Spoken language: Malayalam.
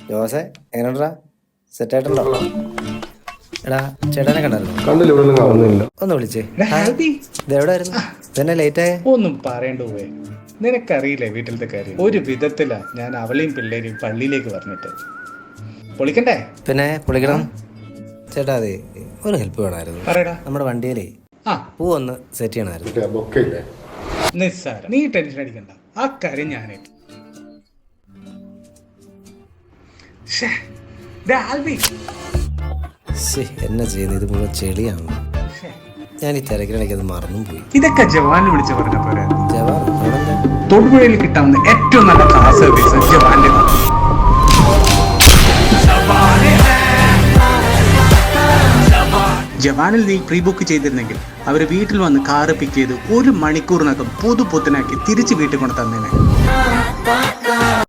ജോസേ എങ്ങനെയുണ്ടാ? സെറ്റായിട്ടുണ്ടോ? എടാ ചേട്ടനെ കണ്ടായിരുന്നു? കണ്ടില്ല, ഇവിടെ ഒന്നും കാണുന്നില്ല. ഒന്ന് വിളിച്ചേ. ഹാപ്പി ഇതെവിടായിരുന്നു? ഇതന്നെ ലേറ്റ് ആയേ? ഒന്നും പറയണ്ട പോയെ. നിനക്കറിയില്ലേ വീട്ടിലത്തെ കാര്യം. ഒരു വിധത്തിലാ ഞാൻ അവളെയും പിള്ളേരെയും പള്ളിയിലേക്ക് പറഞ്ഞിട്ട്. പൊളിക്കണ്ടേ? പിന്നെ പൊളിക്കണം. ചേട്ടാ അതെ, ഒരു ഹെൽപ്പ് വേണമായിരുന്നു. പറയടാ. നമ്മുടെ വണ്ടിയിലേ പൂ ഒന്ന് സെറ്റ് ചെയ്യണമായിരുന്നു. ബൊക്കയില്ലേ? നിസ്സാരം, നീ ടെൻഷൻ അടിക്കണ്ട, ആ കാര്യം ഞാനേ. എന്നെ ചെയ്യുന്നത് ഇത് മുഴുവൻ ചെളിയാണ്. ഞാൻ ഈ തിരക്കിനിടയ്ക്ക് അത് മറന്നും പോയി. ഇതൊക്കെ ജവാനിൽ വിളിച്ച് പറഞ്ഞ പോലെ. ജവാൻ തൊടുപുഴയിൽ കിട്ടാവുന്ന ഏറ്റവും നല്ല കാർ സർവീസ് ജവാന്റെ. ജവാനിൽ നീ പ്രീ ബുക്ക് ചെയ്തിരുന്നെങ്കിൽ അവർ വീട്ടിൽ വന്ന് കാറ് പിക്ക് ചെയ്ത് 1 മണിക്കൂറിനകം പുതുപുത്തനാക്കി തിരിച്ച് വീട്ടിൽ കൊണ്ട് തന്നേനെ.